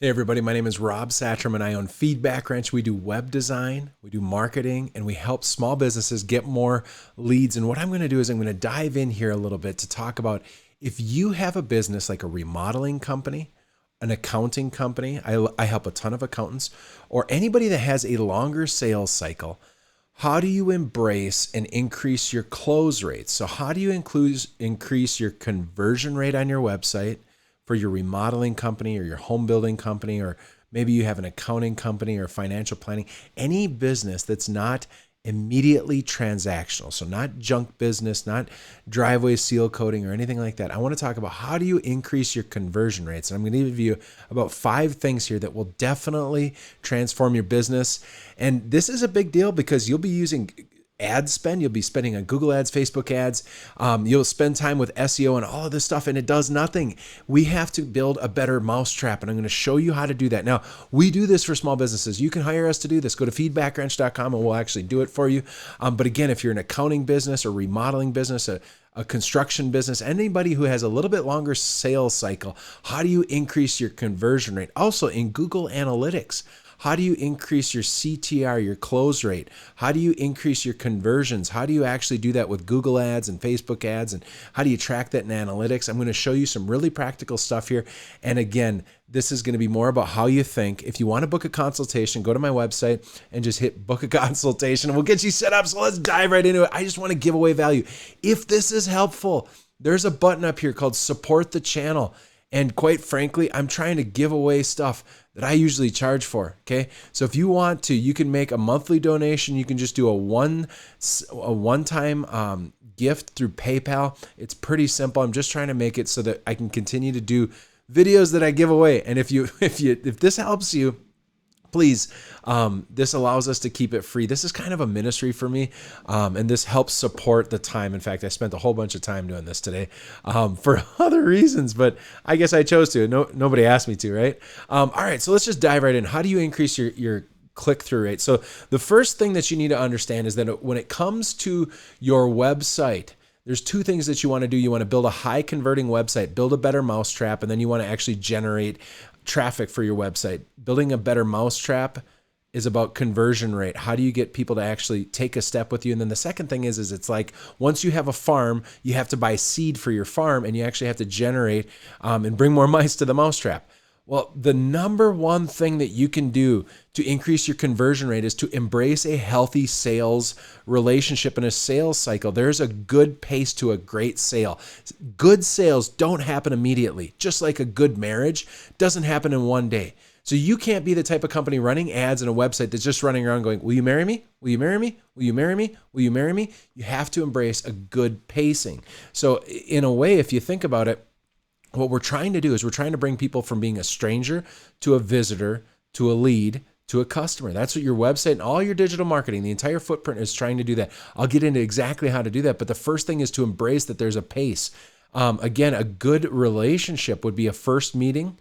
Hey everybody, my name is Rob Satcham and I own Feedbackwrench. We do web design, we do marketing, and we help small businesses get more leads. And what I'm going to do is I'm going to dive in here a little bit to talk about if you have a business like a remodeling company, an accounting company, I help a ton of accountants, or anybody that has a longer sales cycle. How do you embrace and increase your close rates? So how do you increase your conversion rate on your website for your remodeling company or your home building company, or maybe you have an accounting company or financial planning, any business that's not immediately transactional. So not junk business, not driveway seal coating or anything like that. I want to talk about how do you increase your conversion rates. And I'm going to give you about 5 things here that will definitely transform your business. And this is a big deal because you'll be using ad spend. You'll be spending on Google ads, Facebook ads. You'll spend time with SEO and all of this stuff, and it does nothing. We have to build a better mousetrap, and I'm going to show you how to do that. Now, we do this for small businesses. You can hire us to do this. Go to feedbackwrench.com and we'll actually do it for you. But again, if you're an accounting business or remodeling business, a construction business, anybody who has a little bit longer sales cycle, how do you increase your conversion rate? Also in Google Analytics, how do you increase your CTR, your close rate? How do you increase your conversions? How do you actually do that with Google ads and Facebook ads? And how do you track that in analytics? I'm going to show you some really practical stuff here. And again, this is going to be more about how you think. If you want to book a consultation, go to my website and just hit book a consultation and we'll get you set up. So let's dive right into it. I just want to give away value. If this is helpful, there's a button up here called support the channel. And quite frankly, I'm trying to give away stuff that I usually charge for, okay? So if you want to, you can make a monthly donation. You can just do a one-time gift through PayPal. It's pretty simple. I'm just trying to make it so that I can continue to do videos that I give away. And if this helps you, please, this allows us to keep it free. This is kind of a ministry for me, and this helps support the time. In fact, I spent a whole bunch of time doing this today for other reasons, but I guess I chose to. Nobody asked me to, right? All right, so let's just dive right in. How do you increase your click-through rate? So the first thing that you need to understand is that when it comes to your website, there's 2 things that you want to do. You want to build a high converting website, build a better mousetrap, and then you want to actually generate traffic for your website. Building a better mousetrap is about conversion rate. How do you get people to actually take a step with you? And then the second thing is it's like once you have a farm, you have to buy seed for your farm, and you actually have to generate and bring more mice to the mousetrap. Well, the number one thing that you can do to increase your conversion rate is to embrace a healthy sales relationship and a sales cycle. There's a good pace to a great sale. Good sales don't happen immediately, just like a good marriage doesn't happen in one day. So you can't be the type of company running ads in a website that's just running around going, will you marry me? Will you marry me? Will you marry me? Will you marry me? You have to embrace a good pacing. So in a way, if you think about it, what we're trying to do is we're trying to bring people from being a stranger to a visitor, to a lead, to a customer. That's what your website and all your digital marketing, the entire footprint is trying to do that. I'll get into exactly how to do that. But the first thing is to embrace that there's a pace. Again, a good relationship would be a first meeting,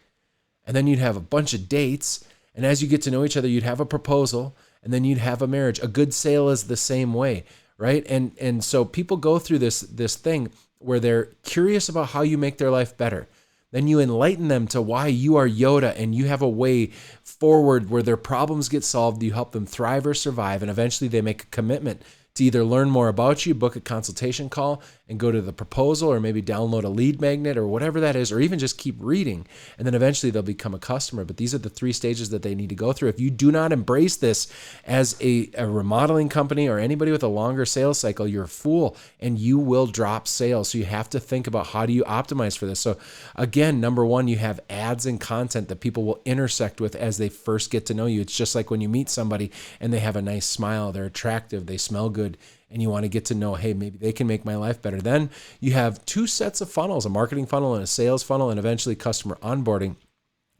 and then you'd have a bunch of dates. And as you get to know each other, you'd have a proposal, and then you'd have a marriage. A good sale is the same way, right? And so people go through this thing where they're curious about how you make their life better. Then you enlighten them to why you are Yoda and you have a way forward where their problems get solved. You help them thrive or survive, and eventually they make a commitment to either learn more about you, book a consultation call, and go to the proposal, or maybe download a lead magnet or whatever that is, or even just keep reading. And then eventually they'll become a customer. But these are the 3 stages that they need to go through. If you do not embrace this as a remodeling company or anybody with a longer sales cycle, you're a fool and you will drop sales. So you have to think about how do you optimize for this. So again, number 1, you have ads and content that people will intersect with as they first get to know you. It's just like when you meet somebody and they have a nice smile, they're attractive, they smell good, and you want to get to know, hey, maybe they can make my life better. Then you have 2 sets of funnels, a marketing funnel and a sales funnel, and eventually customer onboarding.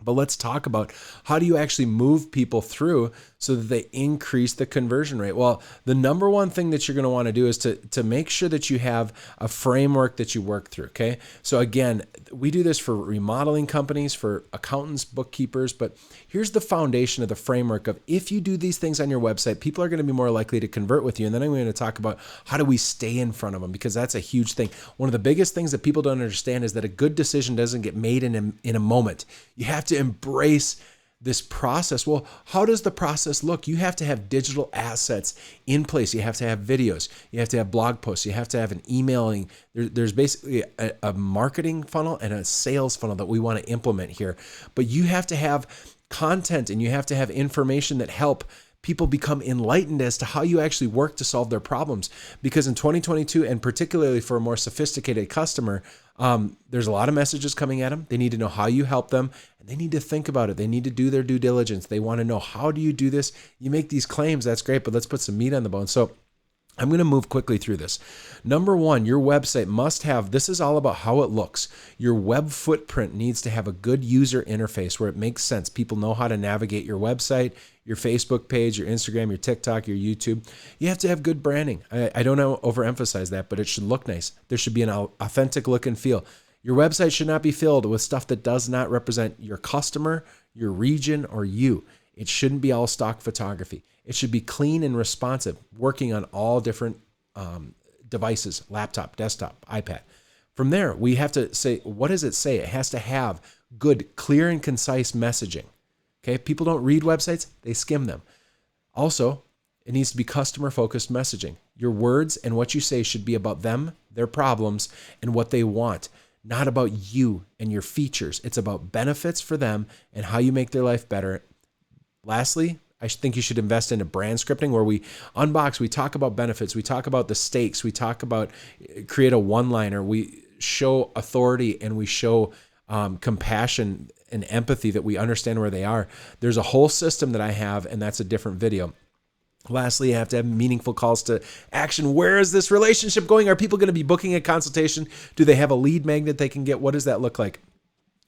But let's talk about how do you actually move people through so that they increase the conversion rate. Well, the number one thing that you're going to want to do is to make sure that you have a framework that you work through, okay? So again, we do this for remodeling companies, for accountants, bookkeepers, but here's the foundation of the framework of if you do these things on your website, people are going to be more likely to convert with you. And then I'm going to talk about how do we stay in front of them, because that's a huge thing. One of the biggest things that people don't understand is that a good decision doesn't get made in a moment. You have have to embrace this process. Well, how does the process look? You have to have digital assets in place. You have to have videos. You have to have blog posts. You have to have an emailing. There's basically a marketing funnel and a sales funnel that we want to implement here. But you have to have content and you have to have information that help people become enlightened as to how you actually work to solve their problems. Because in 2022, and particularly for a more sophisticated customer, there's a lot of messages coming at them. They need to know how you help them, and they need to think about it. They need to do their due diligence. They want to know, how do you do this? You make these claims, that's great, but let's put some meat on the bone. So I'm going to move quickly through this. Number one, your website must have, this is all about how it looks. Your web footprint needs to have a good user interface where it makes sense. People know how to navigate your website, your Facebook page, your Instagram, your TikTok, your YouTube. You have to have good branding. I don't overemphasize that, but it should look nice. There should be an authentic look and feel. Your website should not be filled with stuff that does not represent your customer, your region, or you. It shouldn't be all stock photography. It should be clean and responsive, working on all different devices, laptop, desktop, iPad. From there, we have to say, what does it say? It has to have good, clear, and concise messaging. Okay, people don't read websites, they skim them. Also, it needs to be customer-focused messaging. Your words and what you say should be about them, their problems, and what they want, not about you and your features. It's about benefits for them and how you make their life better. Lastly, I think you should invest in a brand scripting where we unbox, we talk about benefits, we talk about the stakes, we talk about create a one-liner, we show authority, and we show compassion and empathy, that we understand where they are. There's a whole system that I have, and that's a different video. Lastly, you have to have meaningful calls to action. Where is this relationship going? Are people going to be booking a consultation? Do they have a lead magnet they can get? What does that look like?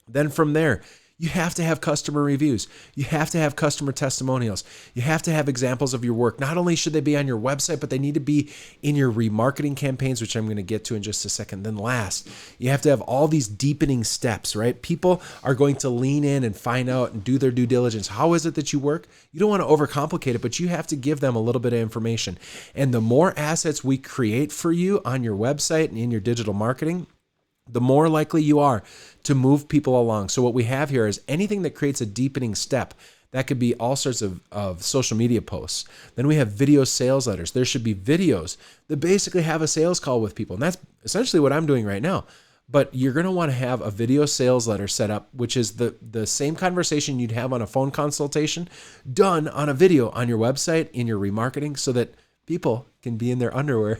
Then from there, you have to have customer reviews. You have to have customer testimonials. You have to have examples of your work. Not only should they be on your website, but they need to be in your remarketing campaigns, which I'm going to get to in just a second. Then last, you have to have all these deepening steps, right? People are going to lean in and find out and do their due diligence. How is it that you work? You don't want to overcomplicate it, but you have to give them a little bit of information. And the more assets we create for you on your website and in your digital marketing, the more likely you are to move people along. So what we have here is anything that creates a deepening step. That could be all sorts of social media posts. Then we have video sales letters. There should be videos that basically have a sales call with people. And that's essentially what I'm doing right now. But you're going to want to have a video sales letter set up, which is the same conversation you'd have on a phone consultation done on a video on your website in your remarketing, so that people can be in their underwear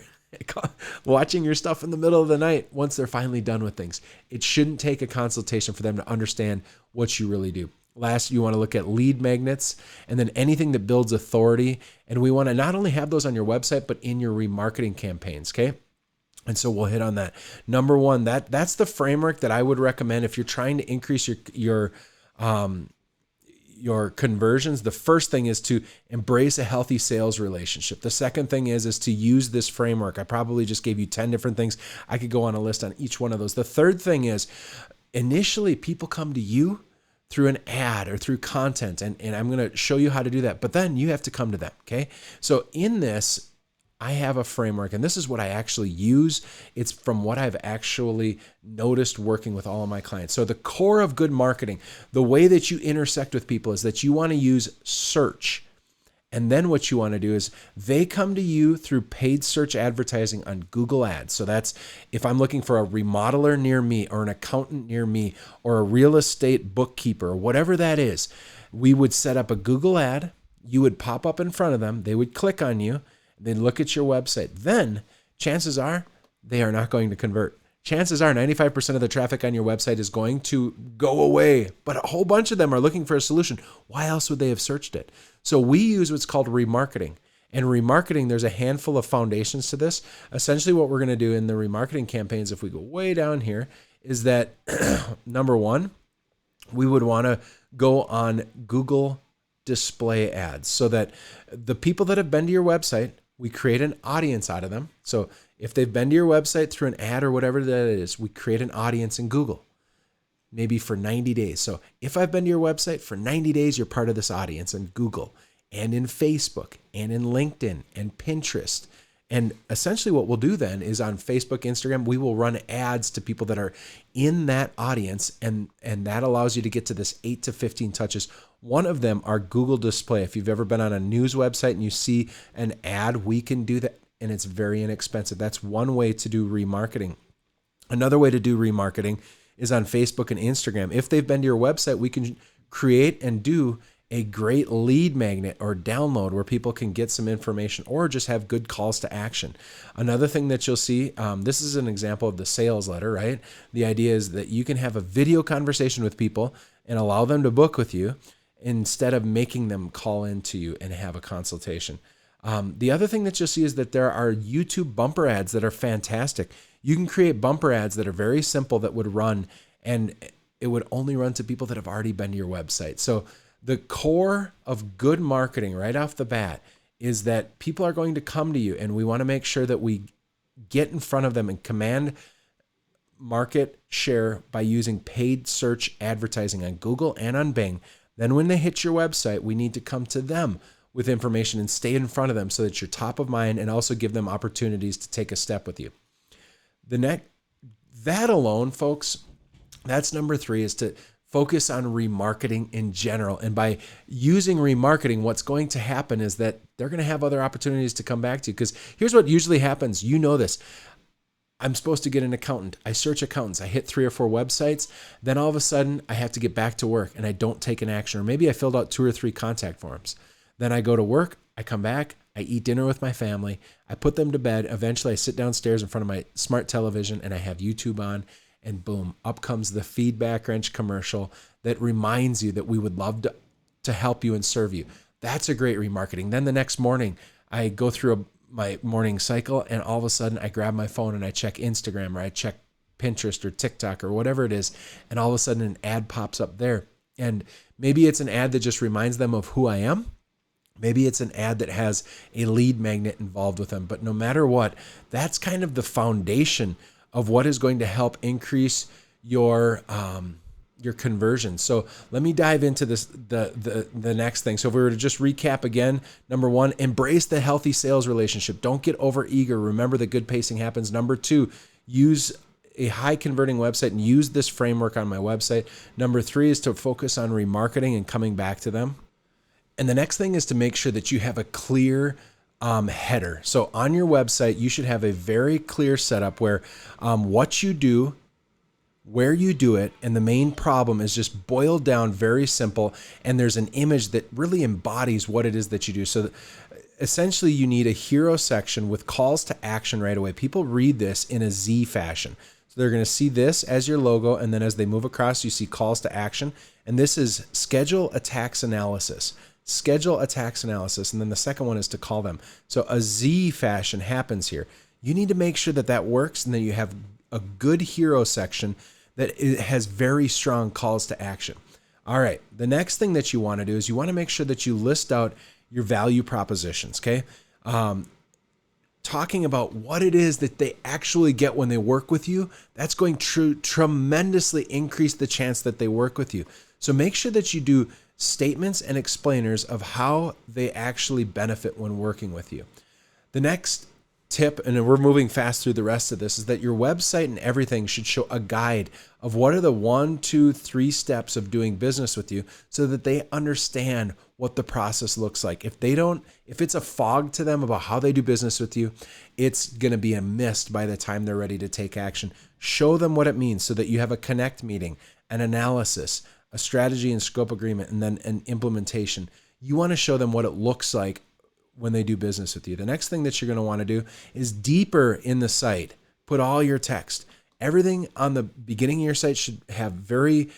watching your stuff in the middle of the night once they're finally done with things. It shouldn't take a consultation for them to understand what you really do. Last, you want to look at lead magnets, and then anything that builds authority. And we want to not only have those on your website, but in your remarketing campaigns, okay? And so we'll hit on that. Number one, that's the framework that I would recommend if you're trying to increase your conversions. The first thing is to embrace a healthy sales relationship. The second thing is to use this framework. I probably just gave you 10 different things. I could go on a list on each one of those. The third thing is, initially people come to you through an ad or through content, and I'm going to show you how to do that. But then you have to come to them, okay? So in this, I have a framework, and this is what I actually use. It's from what I've actually noticed working with all of my clients. So the core of good marketing, the way that you intersect with people, is that you want to use search. And then what you want to do is they come to you through paid search advertising on Google Ads. So that's if I'm looking for a remodeler near me, or an accountant near me, or a real estate bookkeeper, or whatever that is, we would set up a Google ad. You would pop up in front of them. They would click on you. They look at your website. Then chances are they are not going to convert. Chances are 95% of the traffic on your website is going to go away, but a whole bunch of them are looking for a solution. Why else would they have searched it? So we use what's called remarketing. And remarketing, there's a handful of foundations to this. Essentially what we're going to do in the remarketing campaigns, if we go way down here, is that number one, we would want to go on Google display ads, so that the people that have been to your website, we create an audience out of them. So if they've been to your website through an ad or whatever that is, we create an audience in Google, maybe for 90 days. So if I've been to your website for 90 days, you're part of this audience in Google and in Facebook and in LinkedIn and Pinterest And essentially what we'll do then is on Facebook, Instagram, we will run ads to people that are in that audience. And that allows you to get to this 8 to 15 touches. One of them are Google Display. If you've ever been on a news website and you see an ad, we can do that. And it's very inexpensive. That's one way to do remarketing. Another way to do remarketing is on Facebook and Instagram. If they've been to your website, we can create and do a great lead magnet or download where people can get some information or just have good calls to action. Another thing that you'll see, this is an example of the sales letter, right? The idea is that you can have a video conversation with people and allow them to book with you instead of making them call into you and have a consultation. The other thing that you'll see is that there are YouTube bumper ads that are fantastic. You can create bumper ads that are very simple that would run, and it would only run to people that have already been to your website. So the core of good marketing right off the bat is that people are going to come to you, and we want to make sure that we get in front of them and command market share by using paid search advertising on Google and on Bing. Then when they hit your website, we need to come to them with information and stay in front of them so that you're top of mind, and also give them opportunities to take a step with you. That alone, folks, that's number 3, is to focus on remarketing in general. And by using remarketing, what's going to happen is that they're going to have other opportunities to come back to you. Because here's what usually happens. You know this. I'm supposed to get an accountant. I search accountants. I hit 3 or 4 websites. Then all of a sudden, I have to get back to work and I don't take an action. Or maybe I filled out 2 or 3 contact forms. Then I go to work. I come back. I eat dinner with my family. I put them to bed. Eventually, I sit downstairs in front of my smart television and I have YouTube on. And boom, up comes the Feedbackwrench commercial that reminds you that we would love to help you and serve you. That's a great remarketing. Then the next morning, I go through my morning cycle, and all of a sudden I grab my phone and I check Instagram, or I check Pinterest or TikTok or whatever it is, and all of a sudden an ad pops up there. And maybe it's an ad that just reminds them of who I am. Maybe it's an ad that has a lead magnet involved with them. But no matter what, that's kind of the foundation of what is going to help increase your conversion. So let me dive into this, the next thing. So if we were to just recap again, number 1, embrace the healthy sales relationship. Don't get over eager. Remember that good pacing happens. Number 2, use a high converting website and use this framework on my website. Number 3 is to focus on remarketing and coming back to them. And the next thing is to make sure that you have a clear header. So on your website, you should have a very clear setup where what you do, where you do it, and the main problem is just boiled down, very simple. And there's an image that really embodies what it is that you do. So essentially you need a hero section with calls to action right away. People read this in a Z fashion. So they're going to see this as your logo. And then as they move across, you see calls to action. And this is schedule a tax analysis. Schedule a tax analysis. And then the second one is to call them. So a Z fashion happens here. You need to make sure that that works, and that you have a good hero section that it has very strong calls to action. All right. The next thing that you want to do is you want to make sure that you list out your value propositions. Okay. Talking about what it is that they actually get when they work with you. That's going to tremendously increase the chance that they work with you. So make sure that you do statements and explainers of how they actually benefit when working with you. The next tip, and we're moving fast through the rest of this, is that your website and everything should show a guide of what are the 1, 2, 3 steps of doing business with you, so that they understand what the process looks like. If it's a fog to them about how they do business with you, it's going to be a mist by the time they're ready to take action. Show them what it means so that you have a connect meeting, an analysis, a strategy and scope agreement, and then an implementation. You want to show them what it looks like when they do business with you. The next thing that you're going to want to do is deeper in the site, put all your text. Everything on the beginning of your site should have very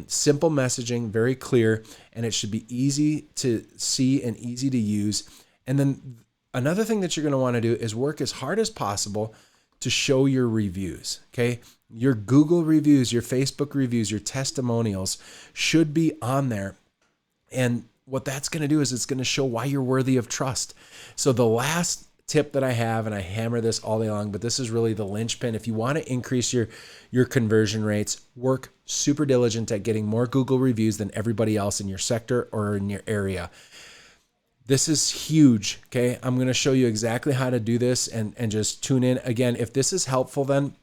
simple messaging, very clear, and it should be easy to see and easy to use. And then another thing that you're going to want to do is work as hard as possible to show your reviews. Okay. Your Google reviews, your Facebook reviews, your testimonials should be on there. And what that's going to do is it's going to show why you're worthy of trust. So the last tip that I have, and I hammer this all day long, but this is really the linchpin. If you want to increase your conversion rates, work super diligent at getting more Google reviews than everybody else in your sector or in your area. This is huge. Okay. I'm going to show you exactly how to do this and just tune in. Again, if this is helpful, then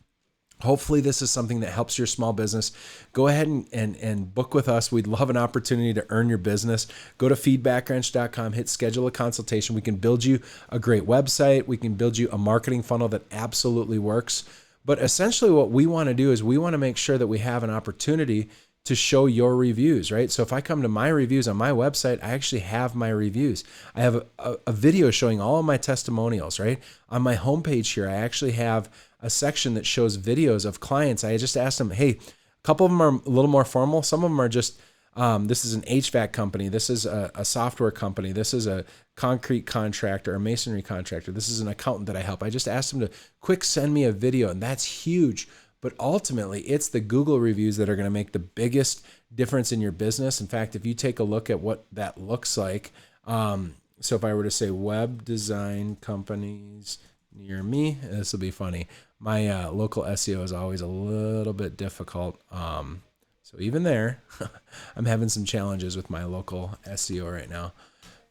hopefully this is something that helps your small business. Go ahead and book with us. We'd love an opportunity to earn your business. Go to feedbackwrench.com, hit schedule a consultation. We can build you a great website. We can build you a marketing funnel that absolutely works. But essentially what we want to do is we want to make sure that we have an opportunity to show your reviews, right? So if I come to my reviews on my website, I actually have my reviews. I have a video showing all of my testimonials, right? On my homepage here, I actually have a section that shows videos of clients. I just asked them, hey, a couple of them are a little more formal. Some of them are just, this is an HVAC company. This is a software company. This is a concrete contractor, a masonry contractor. This is an accountant that I help. I just asked them to quick send me a video, and that's huge. But ultimately, it's the Google reviews that are going to make the biggest difference in your business. In fact, if you take a look at what that looks like, so if I were to say web design companies near me, this will be funny. My local SEO is always a little bit difficult. So even there, I'm having some challenges with my local SEO right now.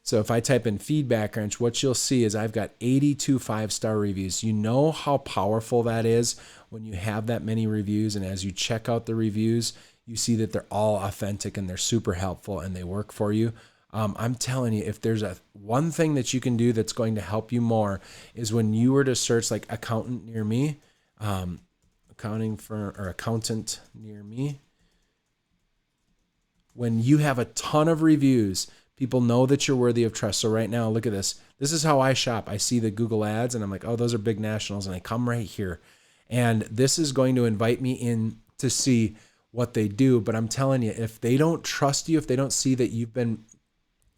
So if I type in Feedbackwrench, what you'll see is I've got 82 5-star reviews. You know how powerful that is when you have that many reviews, and as you check out the reviews, you see that they're all authentic and they're super helpful and they work for you. I'm telling you, if there's one thing that you can do that's going to help you more is when you were to search like accountant near me, accounting firm or accountant near me, when you have a ton of reviews, people know that you're worthy of trust. So right now, look at this. This is how I shop. I see the Google ads and I'm like, oh, those are big nationals. And I come right here. And this is going to invite me in to see what they do. But I'm telling you, if they don't trust you, if they don't see that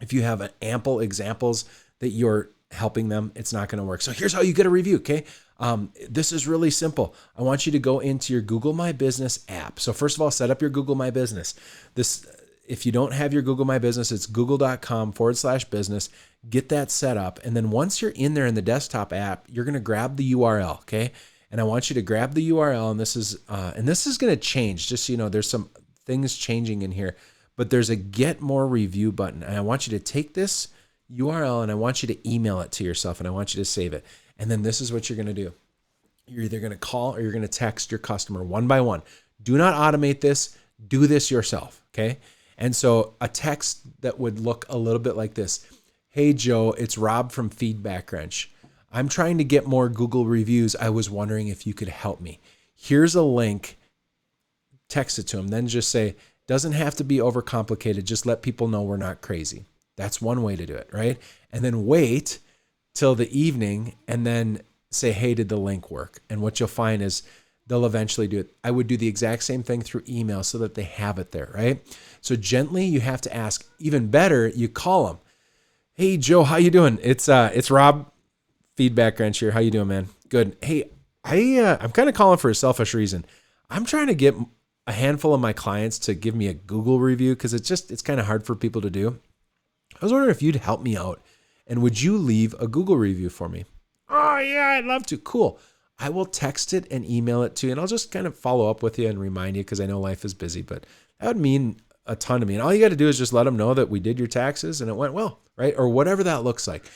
if you have ample examples that you're helping them, it's not going to work. So here's how you get a review. Okay. This is really simple. I want you to go into your Google My Business app. So first of all, set up your Google My Business. If you don't have your Google My Business, it's google.com/business. Get that set up. And then once you're in there in the desktop app, you're going to grab the URL. Okay. And I want you to grab the URL, and this is going to change. Just so you know, there's some things changing in here, but there's a get more review button. And I want you to take this URL and I want you to email it to yourself, and I want you to save it. And then this is what you're going to do. You're either going to call or you're going to text your customer one by one. Do not automate this. Do this yourself. Okay. And so a text that would look a little bit like this. Hey, Joe, it's Rob from Feedbackwrench. I'm trying to get more Google reviews. I was wondering if you could help me. Here's a link. Text it to them. Then just say, doesn't have to be overcomplicated. Just let people know we're not crazy. That's one way to do it, right? And then wait till the evening and then say, hey, did the link work? And what you'll find is they'll eventually do it. I would do the exact same thing through email so that they have it there, right? So gently, you have to ask. Even better, you call them. Hey, Joe, how you doing? It's Rob, Feedbackwrench here. How you doing, man? Good. Hey, I'm kind of calling for a selfish reason. I'm trying to get a handful of my clients to give me a Google review because it's kind of hard for people to do. I was wondering if you'd help me out, and would you leave a Google review for me? Oh, yeah, I'd love to. Cool. I will text it and email it to you, and I'll just kind of follow up with you and remind you because I know life is busy, but that would mean a ton to me. And all you got to do is just let them know that we did your taxes and it went well, right? Or whatever that looks like.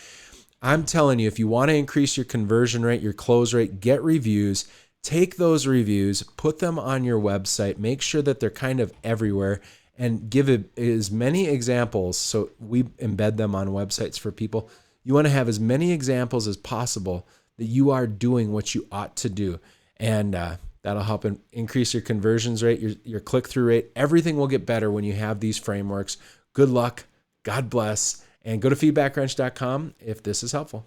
I'm telling you, if you want to increase your conversion rate, your close rate, get reviews, take those reviews, put them on your website, make sure that they're kind of everywhere, and give it as many examples. So we embed them on websites for people. You want to have as many examples as possible that you are doing what you ought to do. And that'll help increase your conversions rate, your click-through rate. Everything will get better when you have these frameworks. Good luck. God bless. And go to feedbackwrench.com if this is helpful.